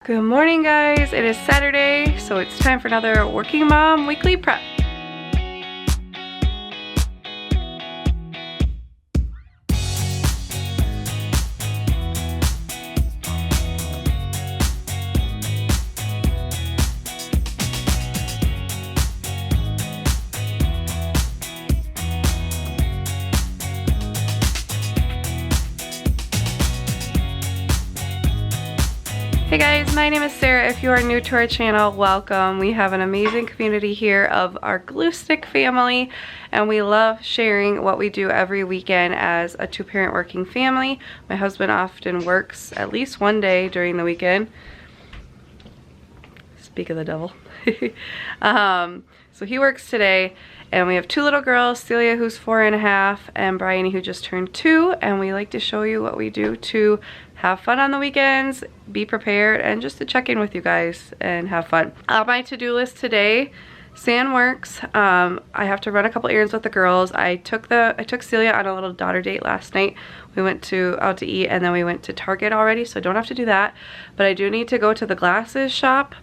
Good morning, guys. It is Saturday, so it's time for another Working Mom Weekly Prep. Hey guys, my name is Sarah. If you are new to our channel, welcome. We have an amazing community here of our glue stick family, and we love sharing what we do every weekend as a two-parent working family. My husband often works at least one day during the weekend. Speak of the devil. So he works today, and we have two little girls, Celia, who's 4.5, and Bryony, who just turned 2, and we like to show you what we do to have fun on the weekends, be prepared, and just to check in with you guys and have fun. My to-do list today, San works. I have to run a couple errands with the girls. I took Celia on a little daughter date last night. We went out to eat, and then we went to Target already, so I don't have to do that. But I do need to go to the glasses shop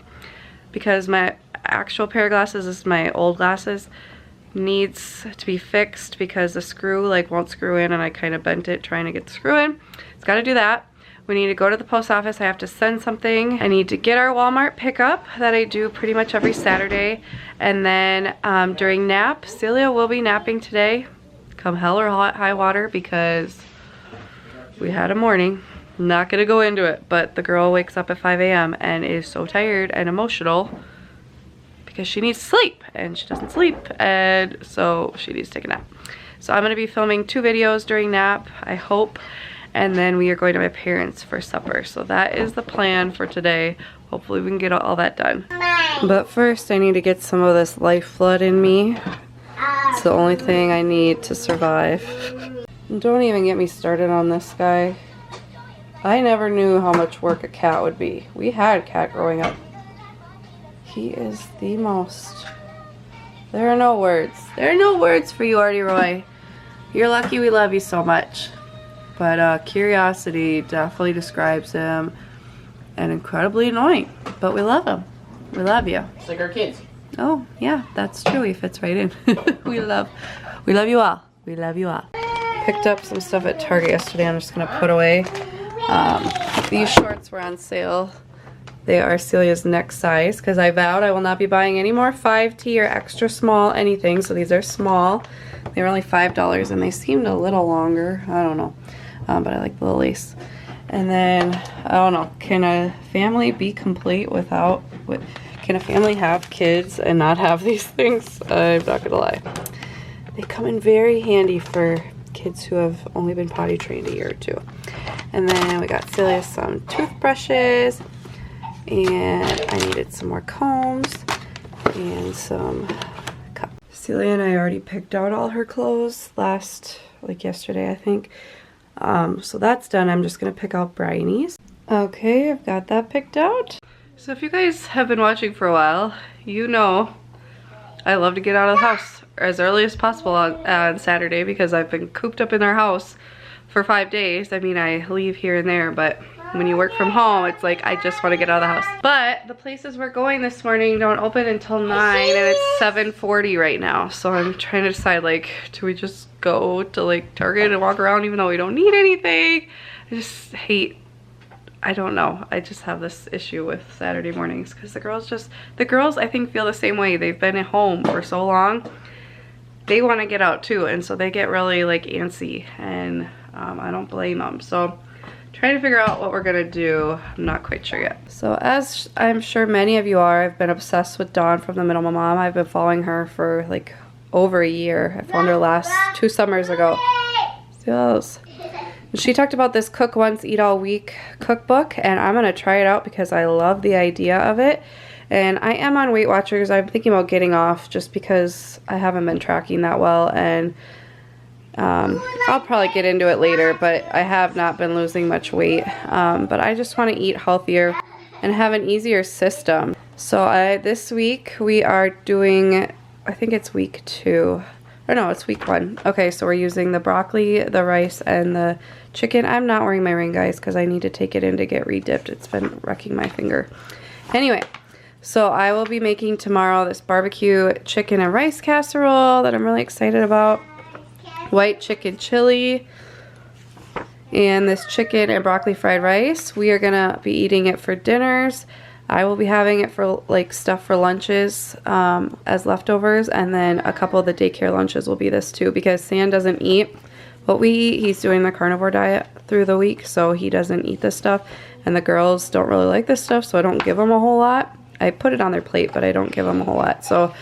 because my actual pair of glasses is my old glasses. Needs to be fixed because the screw won't screw in, and I kind of bent it trying to get the screw in. It's got to do that. We need to go to the post office. I have to send something. I need to get our Walmart pickup that I do pretty much every Saturday. And then during nap, Celia will be napping today, come hell or high water, because we had a morning. I'm not gonna go into it, but the girl wakes up at 5 a.m. and is so tired and emotional because she needs to sleep, and she doesn't sleep, and so she needs to take a nap. So I'm gonna be filming 2 videos during nap, I hope. And then we are going to my parents for supper. So that is the plan for today. Hopefully we can get all that done. But first I need to get some of this life blood in me. It's the only thing I need to survive. Don't even get me started on this guy. I never knew how much work a cat would be. We had a cat growing up. He is the most... There are no words. There are no words for you, Artie Roy. You're lucky we love you so much. But curiosity definitely describes him, and incredibly annoying. But we love him. We love you. It's like our kids. Oh, yeah, that's true. He fits right in. We love you all. We love you all. Picked up some stuff at Target yesterday. I'm just going to put away. These shorts were on sale. They are Celia's next size because I vowed I will not be buying any more 5T or extra small anything. So these are small. They were only $5 and they seemed a little longer. I don't know. But I like the little lace. And then, I don't know, can a family be complete without, can a family have kids and not have these things? I'm not gonna lie. They come in very handy for kids who have only been potty trained a year or 2. And then we got Celia some toothbrushes, and I needed some more combs, and some cups. Celia and I already picked out all her clothes yesterday, I think. So that's done. I'm just gonna pick out Bryony's. Okay, I've got that picked out. So if you guys have been watching for a while, you know I love to get out of the house as early as possible on Saturday because I've been cooped up in our house for 5 days. I mean, I leave here and there, but when you work from home, it's like I just want to get out of the house. But the places we're going this morning don't open until 9, and it's 7:40 right now. So I'm trying to decide, do we just go to Target and walk around even though we don't need anything? I just hate, I don't know. I just have this issue with Saturday mornings because the girls I think feel the same way. They've been at home for so long. They want to get out too, and so they get really antsy, and I don't blame them. So trying to figure out what we're gonna do. I'm not quite sure yet. So as I'm sure many of you are, I've been obsessed with Dawn from The Minimal Mom. I've been following her for over a year. I found her last 2 summers ago. Yes. She talked about this Cook Once, Eat All Week cookbook, and I'm gonna try it out because I love the idea of it. And I am on Weight Watchers. I'm thinking about getting off just because I haven't been tracking that well, and I'll probably get into it later, but I have not been losing much weight. But I just want to eat healthier and have an easier system. So this week we are doing, I think it's week 2 Or no, it's week 1. Okay, so we're using the broccoli, the rice, and the chicken. I'm not wearing my ring, guys, because I need to take it in to get re-dipped. It's been wrecking my finger. Anyway, so I will be making tomorrow this barbecue chicken and rice casserole that I'm really excited about. White chicken chili. And this chicken and broccoli fried rice. We are going to be eating it for dinners. I will be having it for like stuff for lunches as leftovers, and then a couple of the daycare lunches will be this too, because Sam doesn't eat what we eat. He's doing the carnivore diet through the week, so he doesn't eat this stuff, and the girls don't really like this stuff, so I don't give them a whole lot. I put it on their plate, but I don't give them a whole lot. So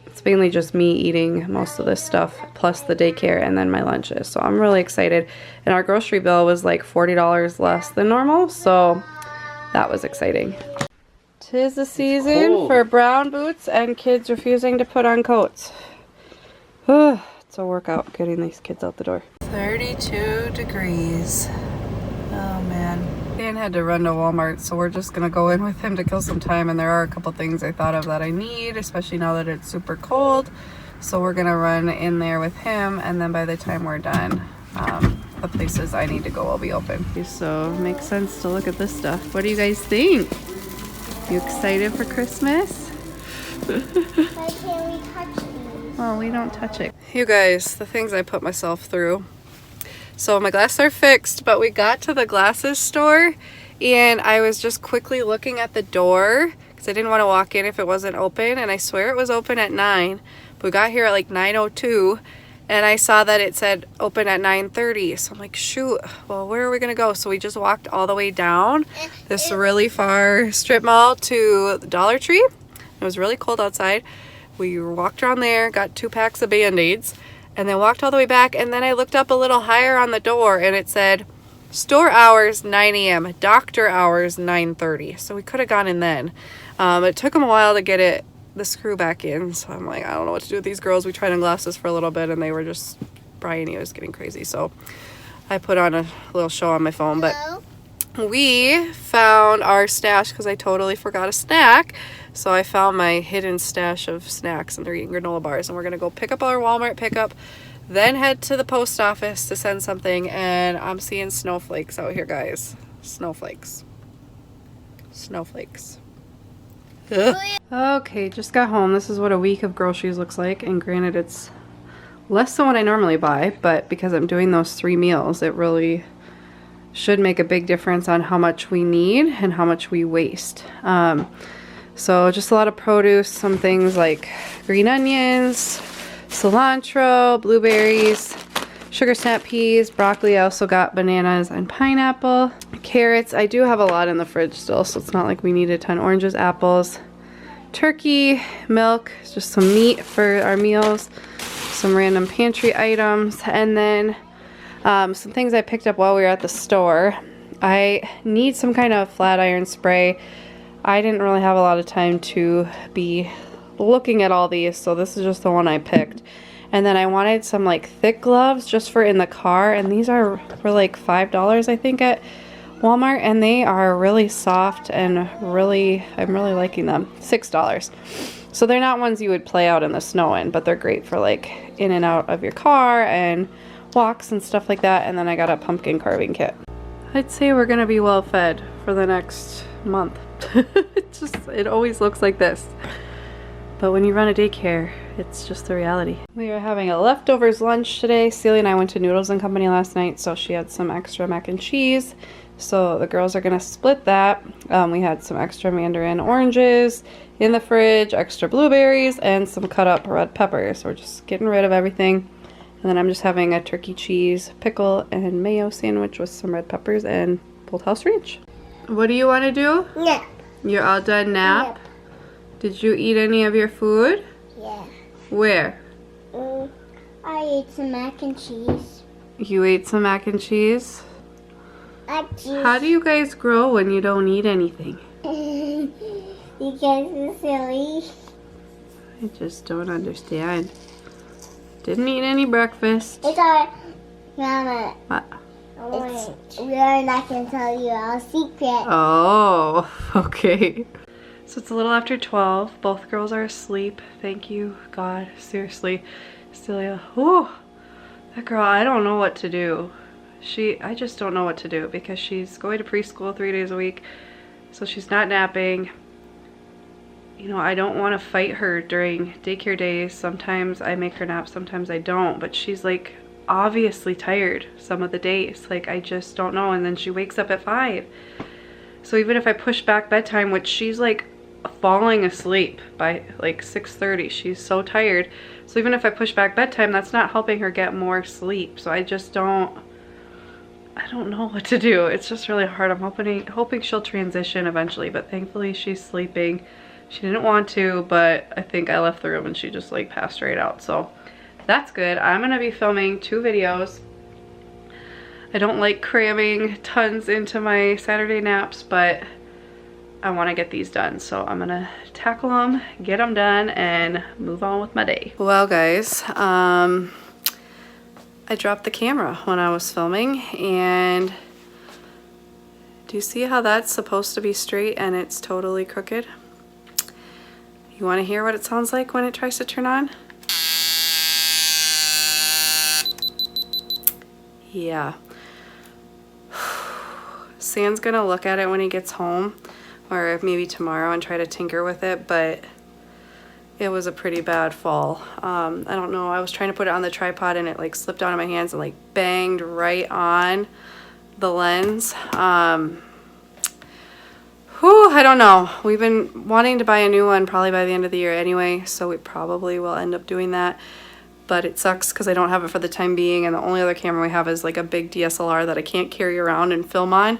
it's mainly just me eating most of this stuff, plus the daycare and then my lunches. So I'm really excited, and our grocery bill was like $40 less than normal, so that was exciting. 'Tis the season for brown boots and kids refusing to put on coats. It's a workout getting these kids out the door. 32 degrees. Oh man. Dan had to run to Walmart, so we're just gonna go in with him to kill some time, and there are a couple things I thought of that I need, especially now that it's super cold. So we're gonna run in there with him, and then by the time we're done, the places I need to go will be open. So it makes sense to look at this stuff. What do you guys think? You excited for Christmas? Why can't we touch these? Well, we don't touch it. You guys, the things I put myself through. So my glasses are fixed, but we got to the glasses store and I was just quickly looking at the door because I didn't want to walk in if it wasn't open, and I swear it was open at 9. But we got here at like 9:02. And I saw that it said open at 9:30. So I'm like, shoot, well, where are we going to go? So we just walked all the way down this really far strip mall to the Dollar Tree. It was really cold outside. We walked around there, got 2 packs of Band-Aids, and then walked all the way back. And then I looked up a little higher on the door, and it said store hours 9 a.m., doctor hours 9:30. So we could have gone in then. It took them a while to get the screw back in, so I'm like, I don't know what to do with these girls. We tried on glasses for a little bit, and they were just, Bryony was getting crazy, so I put on a little show on my phone. But we found our stash because I totally forgot a snack, so I found my hidden stash of snacks, and they're eating granola bars, and we're gonna go pick up our Walmart pickup, then head to the post office to send something. And I'm seeing snowflakes out here, guys. Snowflakes. Okay, just got home. This is what a week of groceries looks like, and granted it's less than what I normally buy, but because I'm doing those 3 meals, it really should make a big difference on how much we need and how much we waste. So just a lot of produce, some things like green onions, cilantro, blueberries, sugar snap peas, broccoli. I also got bananas and pineapple. Carrots. I do have a lot in the fridge still, so it's not like we need a ton. Oranges, apples, turkey, milk, just some meat for our meals, some random pantry items, and then some things I picked up while we were at the store. I need some kind of flat iron spray. I didn't really have a lot of time to be looking at all these, so this is just the one I picked. And then I wanted some like thick gloves just for in the car, and these are for like $5 I think at Walmart, and they are really soft and I'm really liking them. $6. So they're not ones you would play out in the snow in, but they're great for like in and out of your car and walks and stuff like that. And then I got a pumpkin carving kit. I'd say we're gonna be well fed for the next month. It always looks like this. But when you run a daycare, it's just the reality. We are having a leftovers lunch today. Celia and I went to Noodles & Company last night, so she had some extra mac and cheese. So the girls are gonna split that. We had some extra mandarin oranges in the fridge, extra blueberries, and some cut up red peppers. So we're just getting rid of everything. And then I'm just having a turkey cheese, pickle, and mayo sandwich with some red peppers and Pulled House Ranch. What do you want to do? Nap. You're all done nap? Yep. Did you eat any of your food? Yeah. Where? I ate some mac and cheese. You ate some mac and cheese? Cheese. How do you guys grow when you don't eat anything? Because it's silly. I just don't understand. Didn't eat any breakfast. It's our Mama. What? We are not going to tell you our secret. Oh, okay. So it's a little after 12. Both girls are asleep. Thank you, God. Seriously. Celia, whew, that girl, I don't know what to do. I just don't know what to do because she's going to preschool 3 days a week, so she's not napping. You know, I don't want to fight her during daycare days. Sometimes I make her nap, sometimes I don't, but she's like obviously tired some of the days. Like, I just don't know. And then she wakes up at 5. So even if I push back bedtime, which she's like falling asleep by like 6:30, she's so tired. So even if I push back bedtime, that's not helping her get more sleep. So I don't know what to do. It's just really hard. I'm hoping she'll transition eventually, but thankfully she's sleeping. She didn't want to, but I think I left the room and she just like passed right out. So that's good. I'm gonna be filming 2 videos. I don't like cramming tons into my Saturday naps, but I want to get these done. So I'm gonna tackle them, get them done, and move on with my day. Well guys, I dropped the camera when I was filming, and do you see how that's supposed to be straight and it's totally crooked? You want to hear what it sounds like when it tries to turn on? Yeah. Sam's gonna look at it when he gets home, or maybe tomorrow, and try to tinker with it, but it was a pretty bad fall. I don't know, I was trying to put it on the tripod and it like slipped out of my hands and like banged right on the lens. I don't know. We've been wanting to buy a new one probably by the end of the year anyway, so we probably will end up doing that. But it sucks because I don't have it for the time being, and the only other camera we have is like a big DSLR that I can't carry around and film on.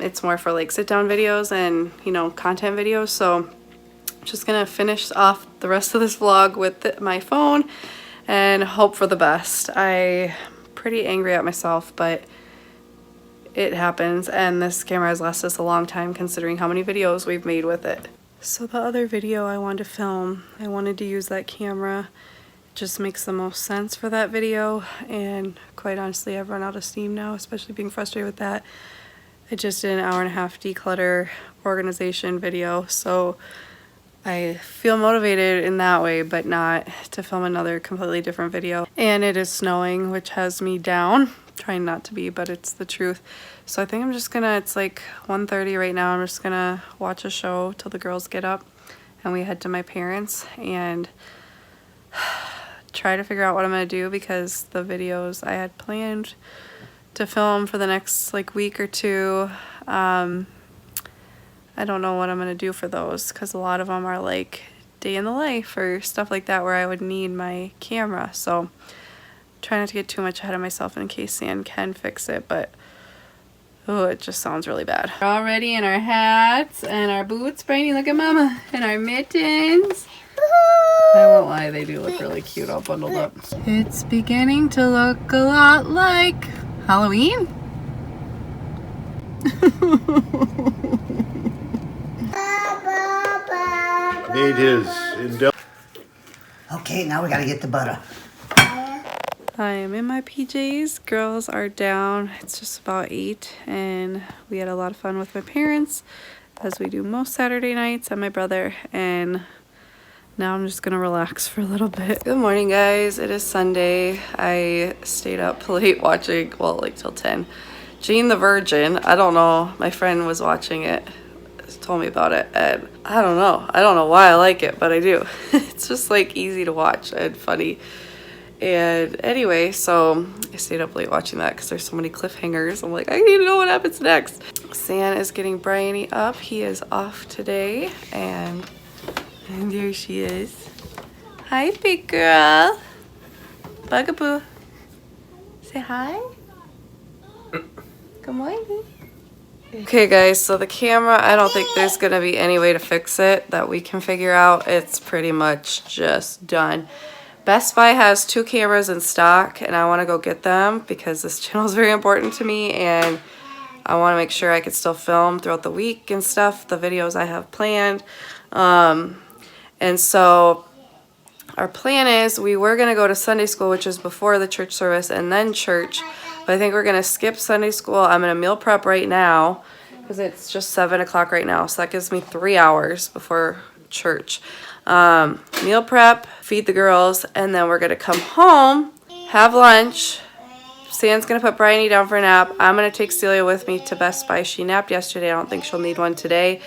It's more for like sit-down videos and, you know, content videos. So just gonna finish off the rest of this vlog with my phone and hope for the best. I'm pretty angry at myself, but it happens, and this camera has lasted us a long time considering how many videos we've made with it. So the other video I wanted to film, I wanted to use that camera. It just makes the most sense for that video, and quite honestly I've run out of steam now, especially being frustrated with that. I just did an 1.5 hour declutter organization video, so I feel motivated in that way, but not to film another completely different video. And it is snowing, which has me down. Trying not to be, but it's the truth. So I think I'm just gonna, it's like 1:30 right now, I'm just gonna watch a show till the girls get up and we head to my parents and try to figure out what I'm gonna do, because the videos I had planned to film for the next like week or 2, I don't know what I'm gonna do for those, because a lot of them are like day in the life or stuff like that where I would need my camera. So try not to get too much ahead of myself in case Sam can fix it, but oh, it just sounds really bad. We're all ready in our hats and our boots. Brainy, look at Mama. And our mittens. I won't lie, they do look really cute all bundled up. It's beginning to look a lot like Halloween. Made his Okay, now we gotta get the butter. I am in my PJs. Girls are down. It's just about 8, and we had a lot of fun with my parents, as we do most Saturday nights, and my brother, and now I'm just gonna relax for a little bit. Good morning, guys. It is Sunday. I stayed up late watching, well, like till 10. Jane the Virgin. I don't know. My friend was watching it, told me about it, and I don't know why I like it, but I do. It's just like easy to watch and funny. And anyway, so I stayed up late watching that because there's so many cliffhangers. I'm like, I need to know what happens next. Sam is getting Bryony up. He is off today, and there she is. Hi, big girl. Bugaboo. Say hi. Good morning. Okay, guys, so the camera, I don't think there's gonna be any way to fix it that we can figure out. It's pretty much just done. Best Buy has 2 cameras in stock, and I want to go get them because this channel is very important to me, and I want to make sure I could still film throughout the week and stuff, the videos I have planned. And so our plan is we were going to go to Sunday school, which is before the church service and then church, but I think we're going to skip Sunday school. I'm going to meal prep right now because it's just 7 o'clock right now, so that gives me 3 hours before church. meal prep, feed the girls, and then we're gonna come home, have lunch. Sam's gonna put Bryony down for a nap. I'm gonna take Celia with me to Best Buy. She napped yesterday. I don't think she'll need one today.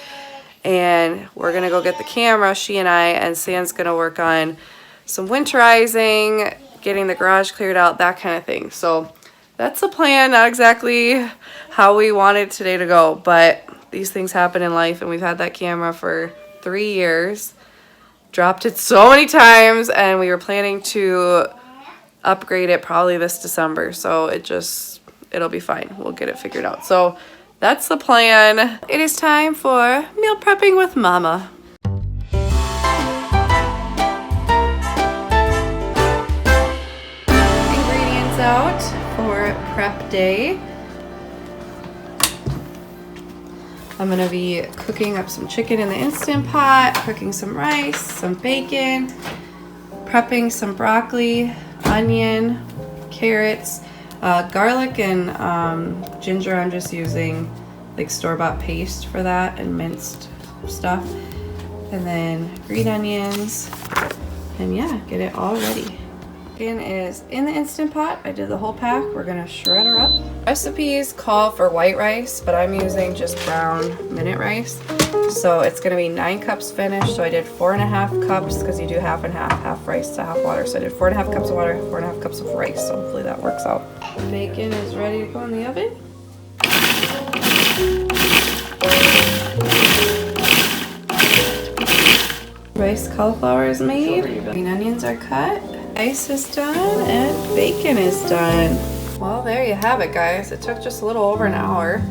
And we're gonna go get the camera, she and I, and Sam's gonna work on some winterizing, getting the garage cleared out, that kind of thing. So that's the plan. Not exactly how we wanted today to go, but these things happen in life, and we've had that camera for 3 years. Dropped it so many times, and we were planning to upgrade it probably this December, so it'll be fine. We'll get it figured out. So that's the plan. It is time for meal prepping with Mama. Ingredients out for prep day. I'm gonna be cooking up some chicken in the Instant Pot, cooking some rice, some bacon, prepping some broccoli, onion, carrots, garlic and ginger. I'm just using like store-bought paste for that and minced stuff. And then green onions, and yeah, get it all ready. Chicken is in the Instant Pot. I did the whole pack. We're gonna shred her up. Recipes call for white rice, but I'm using just brown minute rice. So it's gonna be 9 cups finished. So I did 4.5 cups because you do half and half, half rice to half water. So I did 4.5 cups of water, 4.5 cups of rice. So hopefully that works out. Bacon is ready to go in the oven. Rice cauliflower is made. Green onions are cut. Rice is done and bacon is done. Well, there you have it, guys. It took just a little over an hour.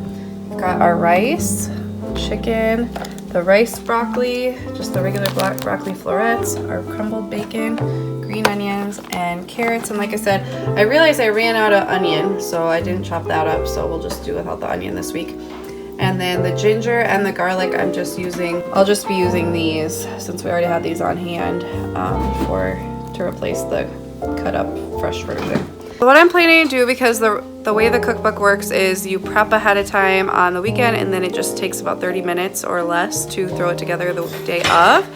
We've got our rice, chicken, the rice broccoli, just the regular black broccoli florets, our crumbled bacon, green onions, and carrots. And like I said, I realized I ran out of onion, so I didn't chop that up, so we'll just do without the onion this week. And then the ginger and the garlic I'll just be using these since we already had these on hand to replace the cut up fresh version. What I'm planning to do, because the way the cookbook works is you prep ahead of time on the weekend, and then it just takes about 30 minutes or less to throw it together the day of.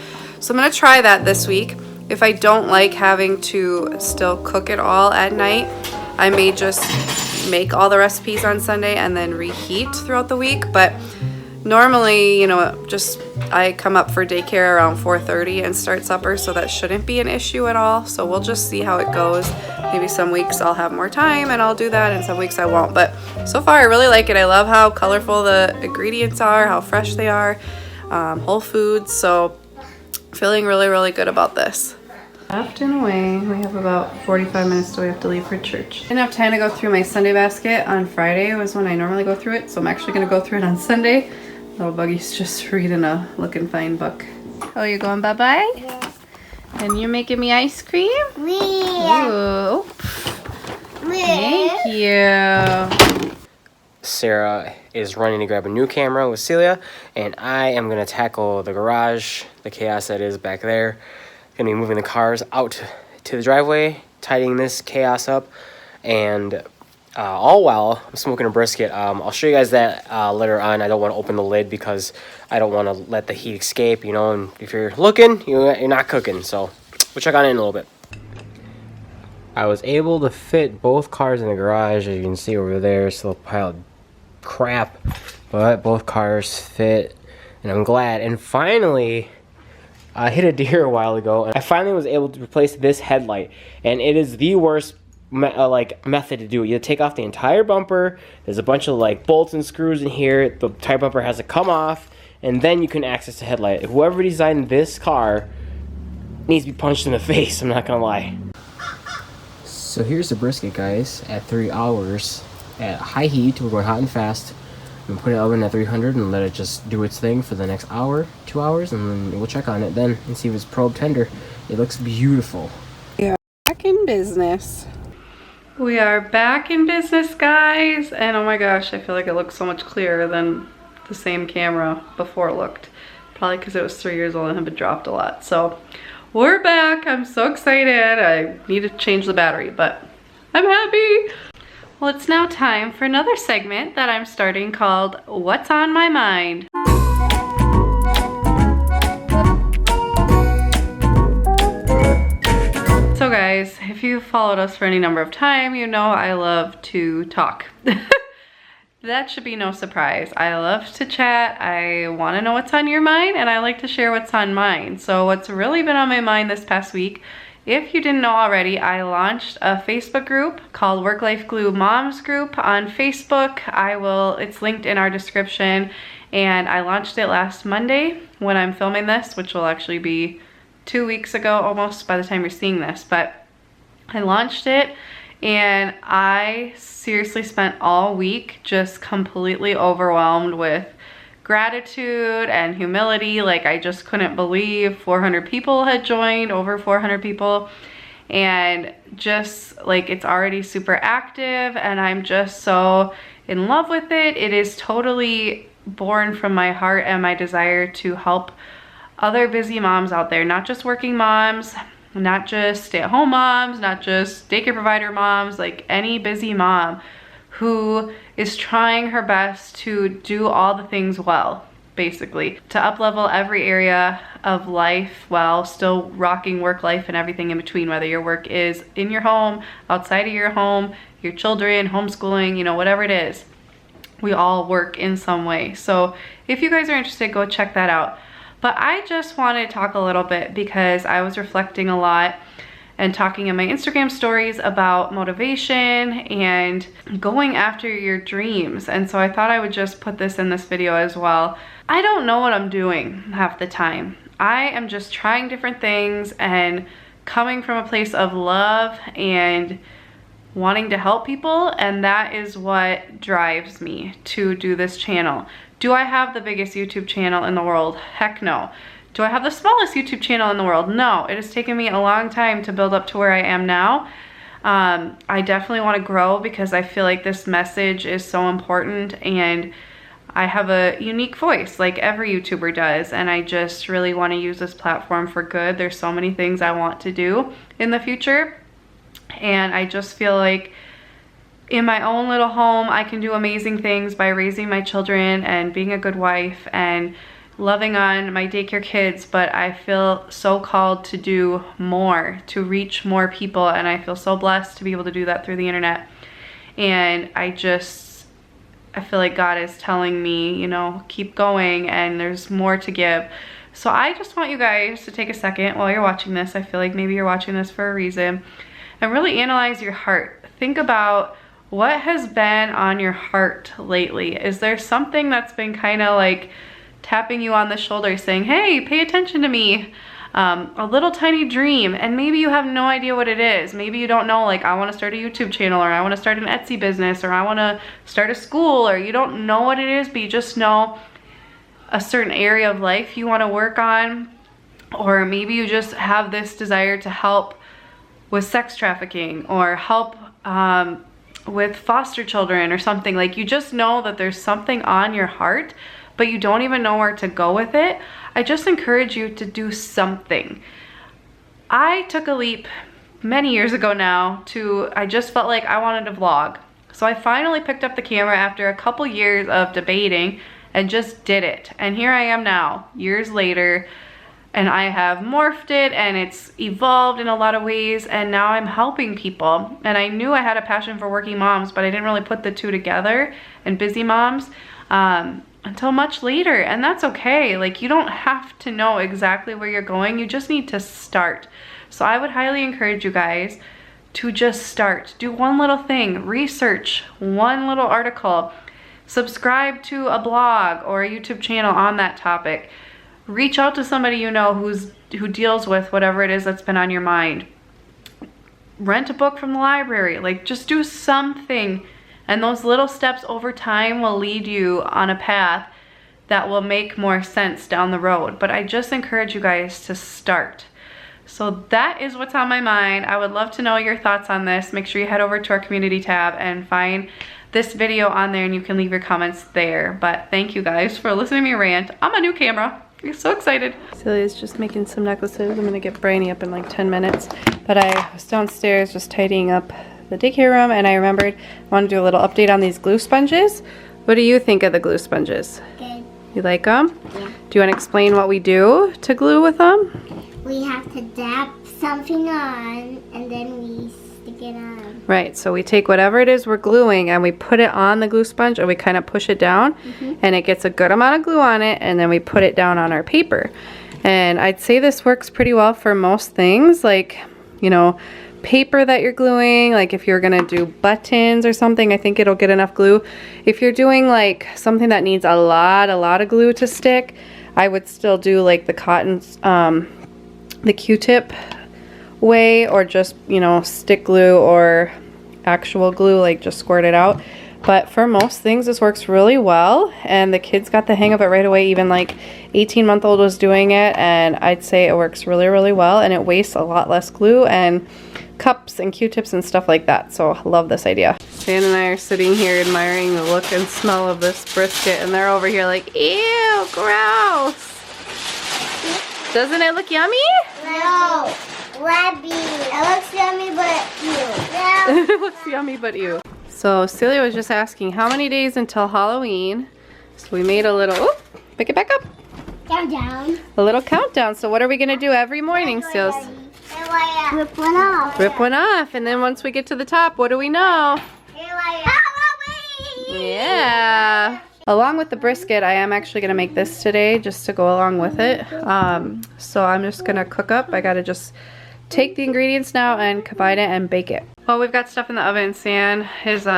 So I'm gonna try that this week. If I don't like having to still cook it all at night, I may just make all the recipes on Sunday and then reheat throughout the week. But normally, you know, I come up for daycare around 4:30 and start supper, so that shouldn't be an issue at all. So we'll just see how it goes. Maybe some weeks I'll have more time and I'll do that, and some weeks I won't. But so far I really like it. I love how colorful the ingredients are, how fresh they are, whole foods. So feeling really, really good about this. Left and away. We have about 45 minutes till we have to leave for church. Didn't have time to go through my Sunday basket. On Friday was when I normally go through it, so I'm actually gonna go through it on Sunday. Little Buggy's just reading a looking fine book. Oh, you're going bye-bye? Yeah. And you're making me ice cream? Yeah. Ooh. Thank you. Sarah is running to grab a new camera with Celia, and I am going to tackle the garage, the chaos that is back there. Going to be moving the cars out to the driveway, tidying this chaos up, and all while I'm smoking a brisket. I'll show you guys that later on. I don't want to open the lid because I don't want to let the heat escape, you know, and if you're looking, you're not cooking. So we'll check on it in a little bit. I was able to fit both cars in the garage, as you can see over there. Still a pile of crap, but both cars fit, and I'm glad. And finally, I hit a deer a while ago, and I finally was able to replace this headlight, and it is the worst method to do it. You take off the entire bumper. There's a bunch of like bolts and screws in here. The tire bumper has to come off, and then you can access the headlight. Whoever designed this car needs to be punched in the face, I'm not gonna lie. So here's the brisket, guys, at 3 hours at high heat. We're going hot and fast. I'm put it in the oven at 300 and let it just do its thing for the next hour, 2 hours, and then we'll check on it then and see if it's probe tender. It looks beautiful. We are back in business. We are back in business, guys, and oh my gosh, I feel like it looks so much clearer than the same camera before it looked. Probably because it was 3 years old and had been dropped a lot. So we're back. I'm so excited. I need to change the battery, but I'm happy. Well, it's now time for another segment that I'm starting called What's on My Mind. you've followed us for any number of time, you know I love to talk. That should be no surprise. I love to chat, I wanna know what's on your mind, and I like to share what's on mine. So what's really been on my mind this past week, if you didn't know already, I launched a Facebook group called Work Life Glue Moms Group on Facebook. It's linked in our description, and I launched it last Monday when I'm filming this, which will actually be 2 weeks ago almost by the time you're seeing this, but I launched it. And I seriously spent all week just completely overwhelmed with gratitude and humility. Like, I just couldn't believe 400 people had joined, over 400 people. And just like, it's already super active and I'm just so in love with it. It is totally born from my heart and my desire to help other busy moms out there, not just working moms, not just stay-at-home moms, not just daycare provider moms, like any busy mom who is trying her best to do all the things well, basically, to up-level every area of life while still rocking work life and everything in between, whether your work is in your home, outside of your home, your children, homeschooling, you know, whatever it is. We all work in some way. So if you guys are interested, go check that out. But I just wanted to talk a little bit because I was reflecting a lot and talking in my Instagram stories about motivation and going after your dreams. And so I thought I would just put this in this video as well. I don't know what I'm doing half the time. I am just trying different things and coming from a place of love and wanting to help people, and that is what drives me to do this channel. Do I have the biggest YouTube channel in the world? Heck no. Do I have the smallest YouTube channel in the world? No. It has taken me a long time to build up to where I am now. I definitely want to grow because I feel like this message is so important and I have a unique voice like every YouTuber does, and I just really want to use this platform for good. There's so many things I want to do in the future, and I just feel like in my own little home, I can do amazing things by raising my children and being a good wife and loving on my daycare kids, but I feel so called to do more, to reach more people, and I feel so blessed to be able to do that through the internet. And I feel like God is telling me, you know, keep going and there's more to give. So I just want you guys to take a second while you're watching this. I feel like maybe you're watching this for a reason, and really analyze your heart. Think about what has been on your heart lately. Is there something that's been kind of like tapping you on the shoulder saying, hey, pay attention to me? A little tiny dream, and maybe you have no idea what it is. Maybe you don't know, like, I want to start a YouTube channel, or I want to start an Etsy business, or I want to start a school, or you don't know what it is, but you just know a certain area of life you want to work on. Or maybe you just have this desire to help with sex trafficking, or help with foster children or something. Like, you just know that there's something on your heart, but you don't even know where to go with it. I just encourage you to do something. I took a leap many years ago now I just felt like I wanted to vlog. So I finally picked up the camera after a couple years of debating and just did it. And here I am now, years later, and I have morphed it and it's evolved in a lot of ways, and now I'm helping people. And I knew I had a passion for working moms, but I didn't really put the two together, and busy moms, until much later. And that's okay. Like, you don't have to know exactly where you're going. You just need to start. So I would highly encourage you guys to just start. Do one little thing. Research one little article. Subscribe to a blog or a YouTube channel on that topic. Reach out to somebody you know who deals with whatever it is that's been on your mind. Rent a book from the library. Like, just do something. And those little steps over time will lead you on a path that will make more sense down the road. But I just encourage you guys to start. So that is what's on my mind. I would love to know your thoughts on this. Make sure you head over to our community tab and find this video on there, and you can leave your comments there. But thank you guys for listening to me rant on my new camera. I'm so excited. Celia's just making some necklaces. I'm gonna get Brainy up in like 10 minutes. But I was downstairs just tidying up the daycare room, and I remembered I want to do a little update on these glue sponges. What do you think of the glue sponges? Good. You like them? Yeah. Do you want to explain what we do to glue with them? We have to dab something on, and then we stick it on. Right, so we take whatever it is we're gluing and we put it on the glue sponge and we kind of push it down and it gets a good amount of glue on it, and then we put it down on our paper. And I'd say this works pretty well for most things, like, you know, paper that you're gluing, like if you're gonna do buttons or something, I think it'll get enough glue. If you're doing like something that needs a lot of glue to stick, I would still do like the cotton, the Q-tip way, or just, you know, stick glue or actual glue, like just squirt it out. But for most things this works really well, and the kids got the hang of it right away. Even like 18-month-old was doing it, and I'd say it works really well, and it wastes a lot less glue and cups and Q-tips and stuff like that. So I love this idea. Dan and I are sitting here admiring the look and smell of this brisket, and they're over here like, ew, gross. Doesn't it look yummy? No. Rabby. It looks yummy, but ew. It looks yummy, but ew. So Celia was just asking how many days until Halloween. So we made a little, oh, pick it back up. Countdown. A little countdown. So what are we gonna do every morning, Celia? Rip one off. Rip one off, and then once we get to the top, what do we know? Halloween! Yeah. Along with the brisket, I am actually gonna make this today just to go along with it. So I'm just gonna cook up. I gotta just take the ingredients now and combine it and bake it. Well, we've got stuff in the oven. San, his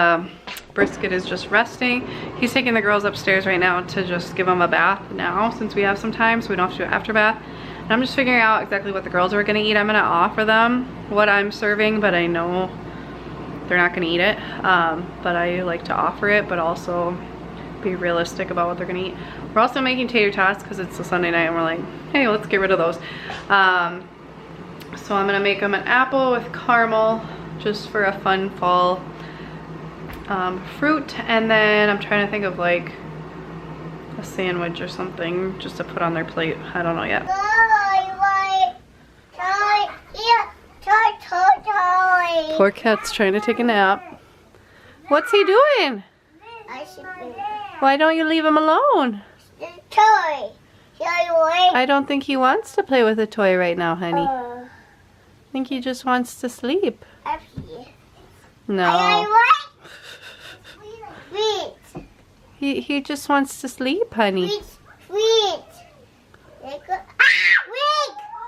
brisket is just resting. He's taking the girls upstairs right now to just give them a bath now, since we have some time, so we don't have to do an after bath. And I'm just figuring out exactly what the girls are gonna eat. I'm gonna offer them what I'm serving, but I know they're not gonna eat it. But I like to offer it, but also be realistic about what they're gonna eat. We're also making tater tots because it's a Sunday night and we're like, hey, let's get rid of those. So I'm gonna make them an apple with caramel, just for a fun fall fruit. And then I'm trying to think of like a sandwich or something just to put on their plate. I don't know yet. Poor cat's trying to take a nap. What's he doing? Why don't you leave him alone? Toy. I don't think he wants to play with a toy right now, honey. I think he just wants to sleep. No. He just wants to sleep, honey.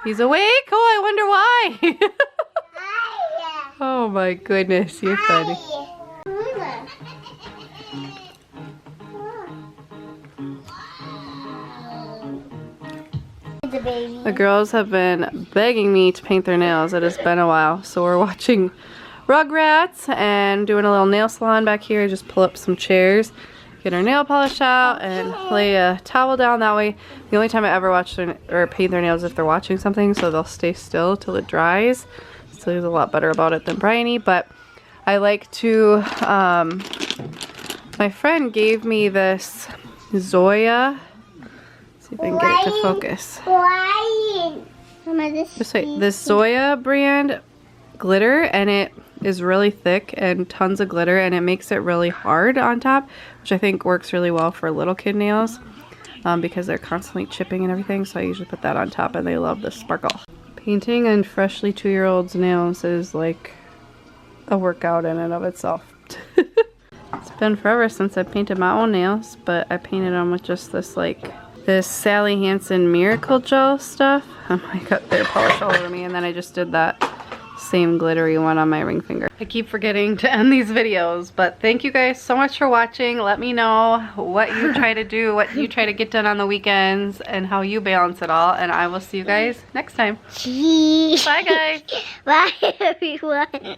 He's awake? Oh, I wonder why. Oh my goodness, you're funny. The girls have been begging me to paint their nails. It has been a while. So we're watching Rugrats and doing a little nail salon back here. Just pull up some chairs, get our nail polish out, and lay a towel down. That way, the only time I ever watch their, or paint their nails is if they're watching something, so they'll stay still till it dries. So he's a lot better about it than Bryony. But I like to, my friend gave me this Zoya. See if I can get it to focus. Just wait, this Zoya brand glitter, and it is really thick and tons of glitter, and it makes it really hard on top, which I think works really well for little kid nails because they're constantly chipping and everything. So I usually put that on top, and they love the sparkle. Painting on freshly 2-year-olds' nails is like a workout in and of itself. It's been forever since I painted my own nails, but I painted them with just this like this Sally Hansen Miracle Gel stuff. I got their polish all over me, and then I just did that same glittery one on my ring finger. I keep forgetting to end these videos, but thank you guys so much for watching. Let me know what you try to do, what you try to get done on the weekends, and how you balance it all, and I will see you guys next time. Bye guys. Bye everyone.